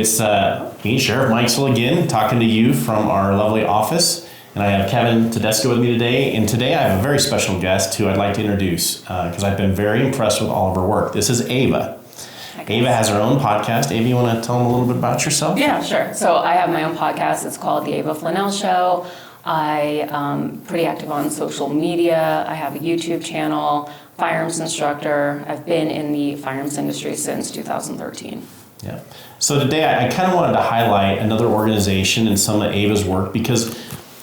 It's me, Sheriff Mikesell again, talking to you from our lovely office. And I have Kevin Tedesco with me today. And today I have a very special guest who I'd like to introduce because I've been very impressed with all of her work. This is Ava. Ava has her own podcast. Ava, you want to tell them a little bit about yourself? Yeah, sure. So I have my own podcast. It's called the Ava Flanell Show. I'm pretty active on social media. I have a YouTube channel, firearms instructor. I've been in the firearms industry since 2013. Yeah. So today I kind of wanted to highlight another organization and some of Ava's work because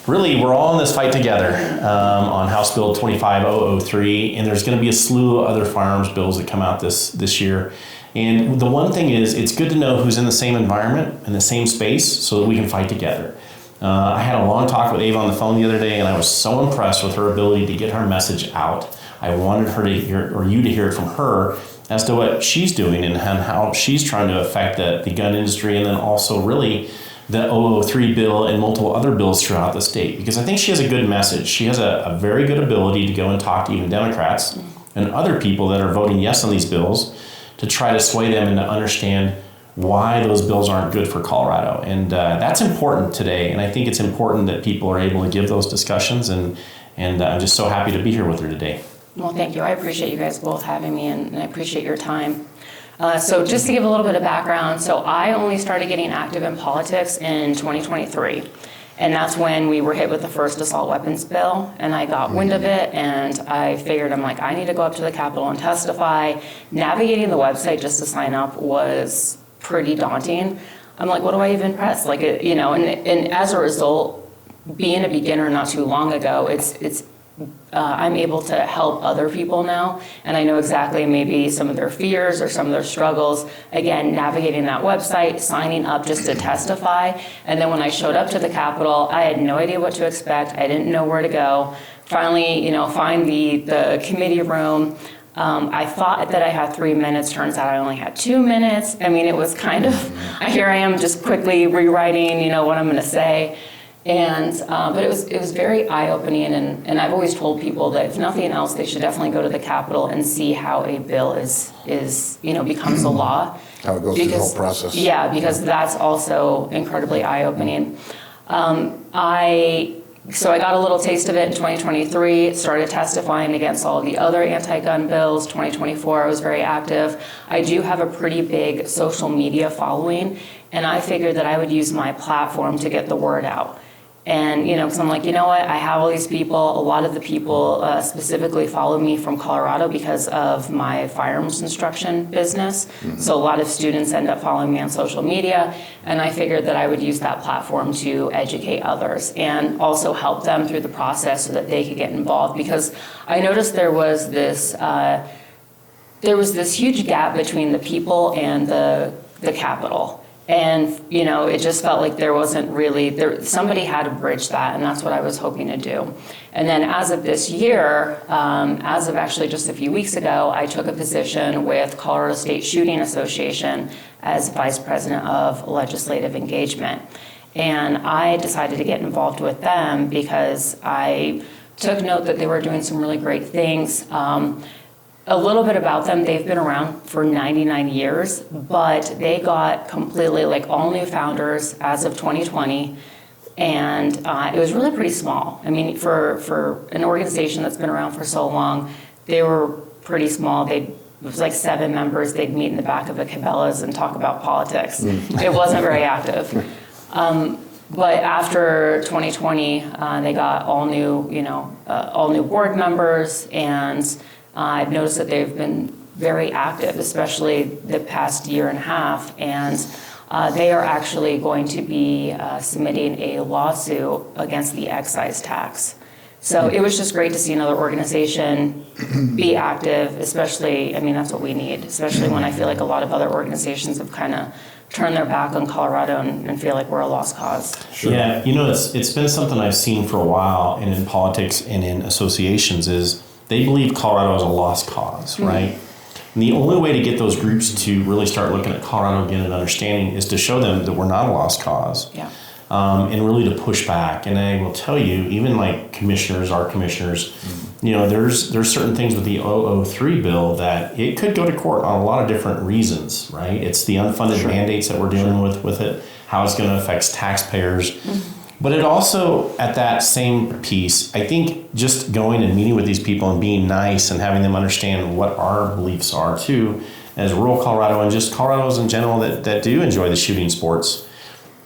really we're all in this fight together on House Bill 25003, and there's going to be a slew of other firearms bills that come out this year. And the one thing is, it's good to know who's in the same environment, in the same space, so that we can fight together. I had a long talk with Ava on the phone the other day, and I was so impressed with her ability to get her message out. I wanted her to hear, or you to hear it from her, as to what she's doing and how she's trying to affect the gun industry, and then also really the 003 bill and multiple other bills throughout the state. Because I think she has a good message. She has a very good ability to go and talk to even Democrats and other people that are voting yes on these bills to try to sway them and to understand why those bills aren't good for Colorado. And that's important today. And I think it's important that people are able to give those discussions. And I'm just so happy to be here with her today. Well, thank you. I appreciate you guys both having me, and I appreciate your time. So just to give a little bit of background, so I only started getting active in politics in 2023. And that's when we were hit with the first assault weapons bill, and I got wind of it, and I figured, I need to go up to the Capitol and testify. Navigating the website just to sign up was pretty daunting. I'm like, what do I even press? And as a result, being a beginner not too long ago, I'm able to help other people now, and I know exactly maybe some of their fears or some of their struggles. Again, navigating that website, signing up just to testify, and then when I showed up to the Capitol, I had no idea what to expect. I didn't know where to go. Finally, find the committee room. I thought that I had 3 minutes. Turns out I only had 2 minutes. It was kind of, here I am just quickly rewriting, what I'm going to say. And but it was very eye-opening, and I've always told people that if nothing else, they should definitely go to the Capitol and see how a bill is becomes a law. How it goes through the whole process. Yeah, because that's also incredibly eye-opening. So I got a little taste of it in 2023, started testifying against all of the other anti-gun bills. 2024, I was very active. I do have a pretty big social media following, and I figured that I would use my platform to get the word out. And, because I'm like, what, I have all these people. A lot of the people specifically follow me from Colorado because of my firearms instruction business. Mm-hmm. So a lot of students end up following me on social media. And I figured that I would use that platform to educate others and also help them through the process so that they could get involved. Because I noticed there was this huge gap between the people and the Capitol. And, it just felt like there wasn't really, somebody had to bridge that, and that's what I was hoping to do. And then as of this year, as of actually just a few weeks ago, I took a position with Colorado State Shooting Association as Vice President of Legislative Engagement. And I decided to get involved with them because I took note that they were doing some really great things. A little bit about them, they've been around for 99 years, but they got completely all new founders as of 2020, and it was really pretty small. For an organization that's been around for so long, they were pretty small. It was 7 members. They'd meet in the back of a Cabela's and talk about politics. It wasn't very active. But after 2020, they got all new board members, and I've noticed that they've been very active, especially the past year and a half, and they are actually going to be submitting a lawsuit against the excise tax. So it was just great to see another organization be active, especially, that's what we need, especially when I feel like a lot of other organizations have kind of turned their back on Colorado and feel like we're a lost cause. Sure. Yeah, it's been something I've seen for a while, and in politics and in associations is they believe Colorado is a lost cause, right? And the only way to get those groups to really start looking at Colorado again and understanding is to show them that we're not a lost cause. Yeah. And really to push back. And I will tell you, even our commissioners, there's certain things with the 003 bill that it could go to court on a lot of different reasons, right? It's the unfunded mandates that we're dealing with it, how it's going to affect taxpayers. But it also, at that same piece, I think just going and meeting with these people and being nice and having them understand what our beliefs are too, as rural Colorado and just Colorados in general that do enjoy the shooting sports.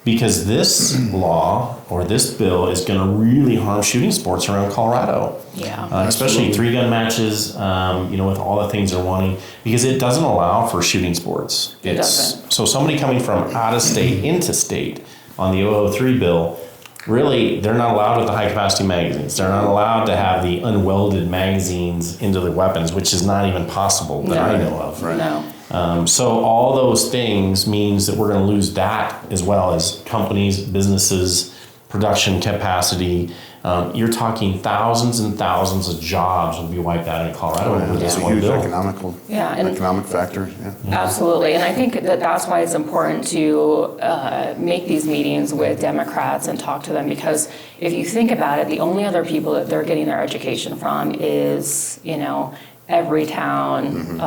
Because this law or this bill is going to really harm shooting sports around Colorado. Yeah. Especially 3-gun matches, with all the things they're wanting, because it doesn't allow for shooting sports. It doesn't. So somebody coming from out of state into state on the 003 bill, really, they're not allowed with the high capacity magazines. They're not allowed to have the unwelded magazines into the weapons, which is not even possible that I know of. Right. No. So all those things means that we're going to lose that as well as companies, businesses, production capacity. You're talking thousands and thousands of jobs will be wiped out in Colorado with this It's a one huge bill. economic factor. Yeah. Absolutely. And I think that's why it's important to make these meetings with Democrats and talk to them, because if you think about it, the only other people that they're getting their education from is, Everytown,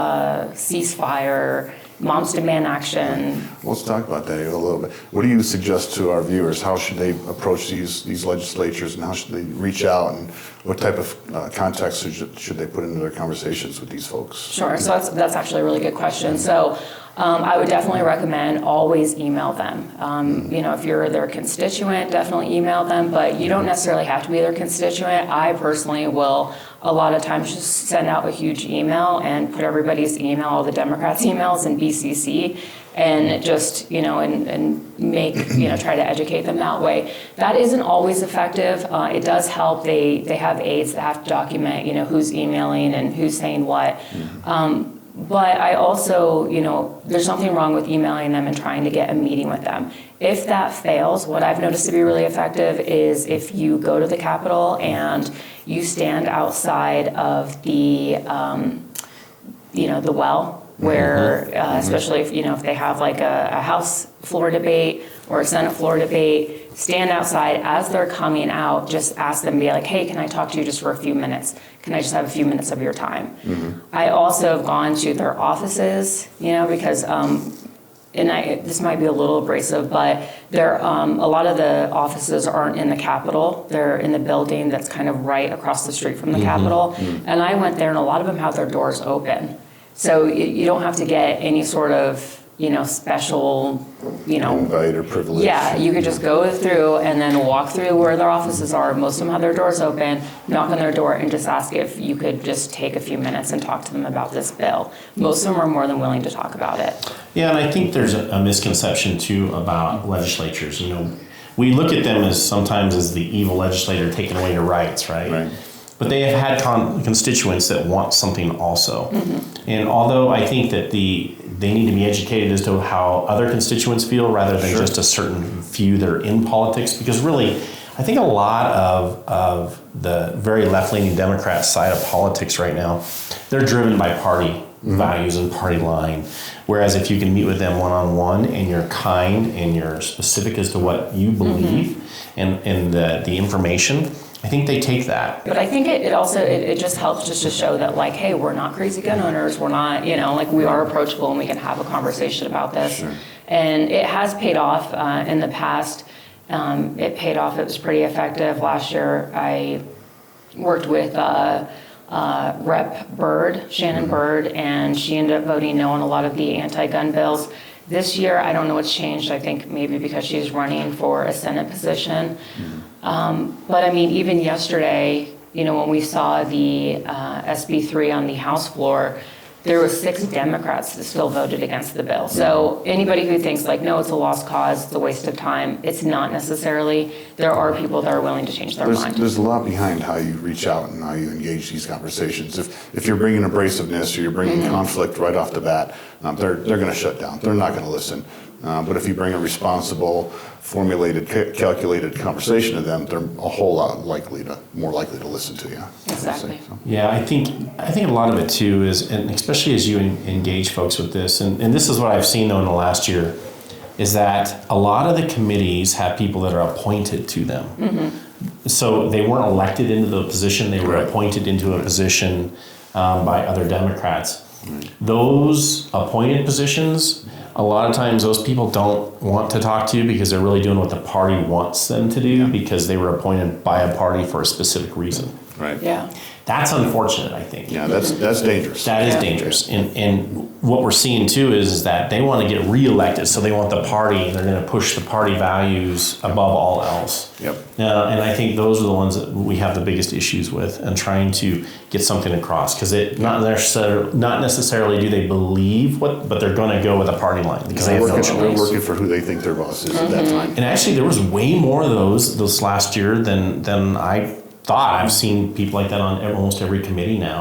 Ceasefire, Moms Demand Action. Let's talk about that a little bit. What do you suggest to our viewers? How should they approach these legislatures, and how should they reach out, and what type of context should they put into their conversations with these folks? Sure. So that's actually a really good question. So I would definitely recommend always email them. If you're their constituent, definitely email them, but you don't necessarily have to be their constituent. I personally will a lot of times just send out a huge email and put everybody's email, all the Democrats' emails in BCC, and just, and make, try to educate them that way. That isn't always effective. It does help. They have aides that have to document, who's emailing and who's saying what. But I also, there's something wrong with emailing them and trying to get a meeting with them. If that fails, what I've noticed to be really effective is if you go to the Capitol and you stand outside of the, the well, where, especially if they have like a House floor debate or a Senate floor debate, stand outside as they're coming out, just ask them, be like, hey, can I talk to you just for a few minutes? Can I just have a few minutes of your time? I also have gone to their offices, because, this might be a little abrasive, but a lot of the offices aren't in the Capitol. They're in the building that's kind of right across the street from the Capitol. And I went there, and a lot of them have their doors open. So you don't have to get any sort of, special, invite or privilege. Yeah, you could just go through and then walk through where their offices are. Most of them have their doors open, knock on their door, and just ask if you could just take a few minutes and talk to them about this bill. Most of them are more than willing to talk about it. Yeah, and I think there's a misconception too about legislatures. We look at them as sometimes as the evil legislator taking away your rights, right? But they have had constituents that want something also. And although I think that they need to be educated as to how other constituents feel rather than just a certain few that are in politics, because really, I think a lot of the very left-leaning Democrat side of politics right now, they're driven by party values and party line. Whereas if you can meet with them one-on-one and you're kind and you're specific as to what you believe and the information, I think they take that. But I think it also just helps just to show that, like, hey, we're not crazy gun owners. We're not, we are approachable and we can have a conversation about this. Sure. And it has paid off in the past. It paid off. It was pretty effective. Last year, I worked with Rep. Byrd, Shannon Byrd, and she ended up voting no on a lot of the anti-gun bills. This year, I don't know what's changed. I think maybe because she's running for a Senate position. But I mean, even yesterday, when we saw the SB3 on the House floor, there were 6 Democrats that still voted against the bill. So anybody who thinks like, no, it's a lost cause, it's a waste of time, it's not necessarily. There are people that are willing to change their mind. There's a lot behind how you reach out and how you engage these conversations. If you're bringing abrasiveness or you're bringing conflict right off the bat, they're going to shut down. They're not going to listen. But if you bring a responsible, formulated, calculated conversation to them, they're a whole lot more likely to listen to you. Exactly. Yeah, I think a lot of it too is, and especially as you engage folks with this, and this is what I've seen though in the last year, is that a lot of the committees have people that are appointed to them. So they weren't elected into the position, they were Right. appointed into a position by other Democrats. Those appointed positions, a lot of times those people don't want to talk to you because they're really doing what the party wants them to do because they were appointed by a party for a specific reason. Right. Yeah. That's unfortunate, I think. Yeah, that's dangerous. That is Yeah. dangerous. And what we're seeing too is that they want to get reelected, so they want the party, and they're going to push the party values above all else. Yep. And I think those are the ones that we have the biggest issues with, and trying to get something across, because not necessarily do they believe but they're going to go with a party line because they have no They're choice. working for who they think their boss is at that time. And actually, there was way more of those this last year than I thought. I've seen people like that on almost every committee now,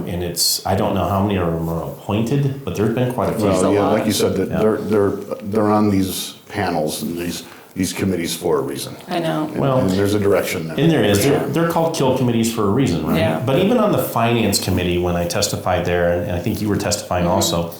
and I don't know how many of them are appointed, but there's been quite a few. Well, yeah, lot. like you said, that they're on these panels and these committees for a reason. I know. And there's a direction there. And there is. They're called kill committees for a reason, right? Yeah. But even on the finance committee, when I testified there, and I think you were testifying also,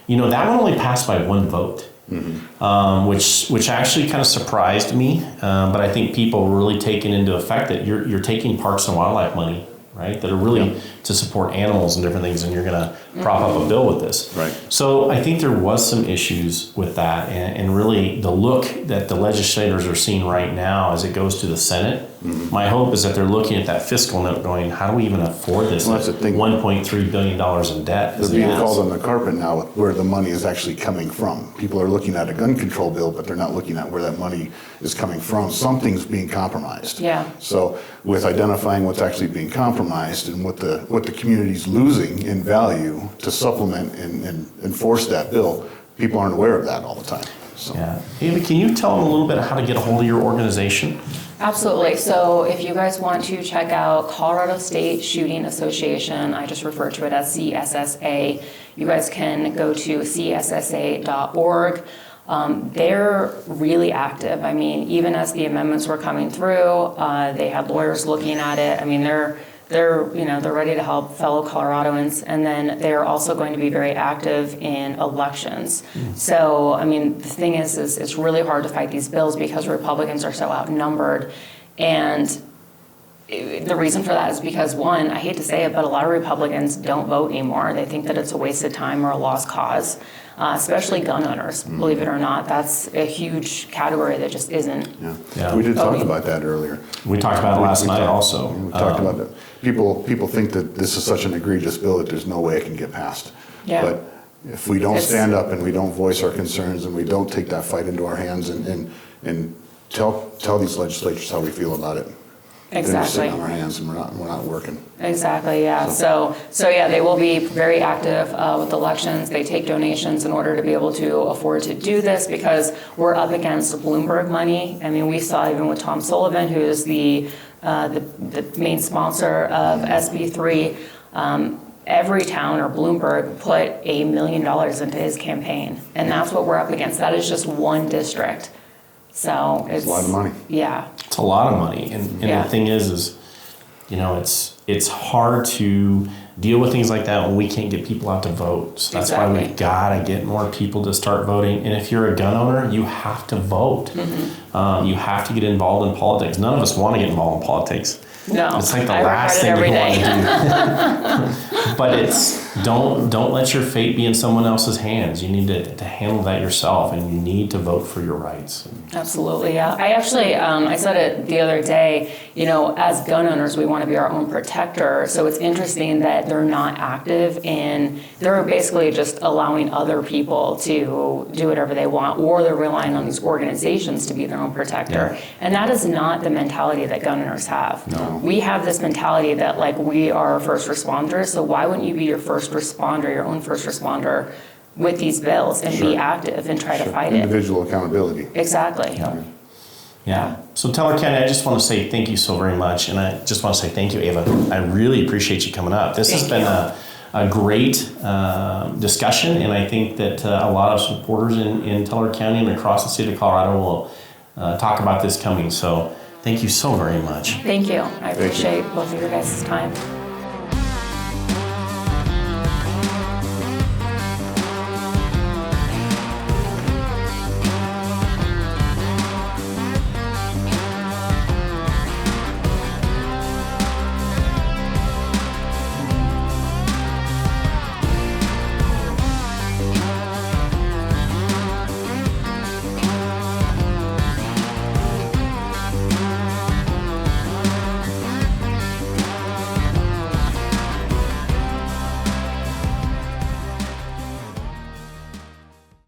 that one only passed by one vote, which actually kind of surprised me. But I think people were really taking into effect that you're taking parks and wildlife money, right? That are really to support animals and different things, and you're going to prop up a bill with this. Right. So I think there was some issues with that, and really the look that the legislators are seeing right now as it goes to the Senate. My hope is that they're looking at that fiscal note going, how do we even afford this? Well, that's the thing. $1.3 billion in debt. They're being called on the carpet now where the money is actually coming from. People are looking at a gun control bill, but they're not looking at where that money is coming from. Something's being compromised. Yeah. So with identifying what's actually being compromised and what the community's losing in value to supplement and enforce that bill, people aren't aware of that all the time. So. Yeah. Ava, can you tell them a little bit how to get a hold of your organization? Absolutely. So if you guys want to check out Colorado State Shooting Association, I just refer to it as CSSA, you guys can go to cssa.org. They're really active. I mean, even as the amendments were coming through, they had lawyers looking at it. I mean, they're ready to help fellow Coloradoans, and then they're also going to be very active in elections. So, I mean, the thing is it's really hard to fight these bills because Republicans are so outnumbered, and the reason for that is because, one, I hate to say it, but a lot of Republicans don't vote anymore. They think that it's a waste of time or a lost cause, especially gun owners. Believe it or not, that's a huge category that just isn't. Yeah. We did talk Voting. about that earlier. We talked about it last night talked- also. We talked about that. People think that this is such an egregious bill that there's no way it can get passed. Yeah. But if we don't It's- stand up and we don't voice our concerns and we don't take that fight into our hands and tell these legislators how we feel about it, then we're Exactly. sitting on our hands and we're not working. Exactly, yeah. So yeah, they will be very active with elections. They take donations in order to be able to afford to do this because we're up against Bloomberg money. I mean, we saw even with Tom Sullivan, who is the main sponsor of SB3, every town or Bloomberg put $1 million into his campaign. And that's what we're up against. That is just one district. So it's a lot of money. Yeah. It's a lot of money, and Yeah. the thing is, it's hard to deal with things like that when we can't get people out to vote. So that's why Exactly. we've got to get more people to start voting. And if you're a gun owner, you have to vote. You have to get involved in politics. None of us want to get involved in politics. No, It's like the I last regret it thing every you want day. to do. But don't let your fate be in someone else's hands. You need to handle that yourself, and you need to vote for your rights. Absolutely, yeah. I actually, I said it the other day, as gun owners, we want to be our own protector. So it's interesting that they're not active they're basically just allowing other people to do whatever they want, or they're relying on these organizations to be their own protector. Yeah. And that is not the mentality that gun owners have. No. We have this mentality that we are first responders, so why wouldn't you be your first responder, your own first responder with these bills and be active and try to fight it? Individual accountability. Exactly. Yeah. So Teller County, I just want to say thank you so very much, and I just want to say thank you, Ava. I really appreciate you coming up. This has been a great discussion, and I think that a lot of supporters in Teller County and across the state of Colorado will talk about this coming. So thank you so very much. Thank you. I appreciate both of your guys' time.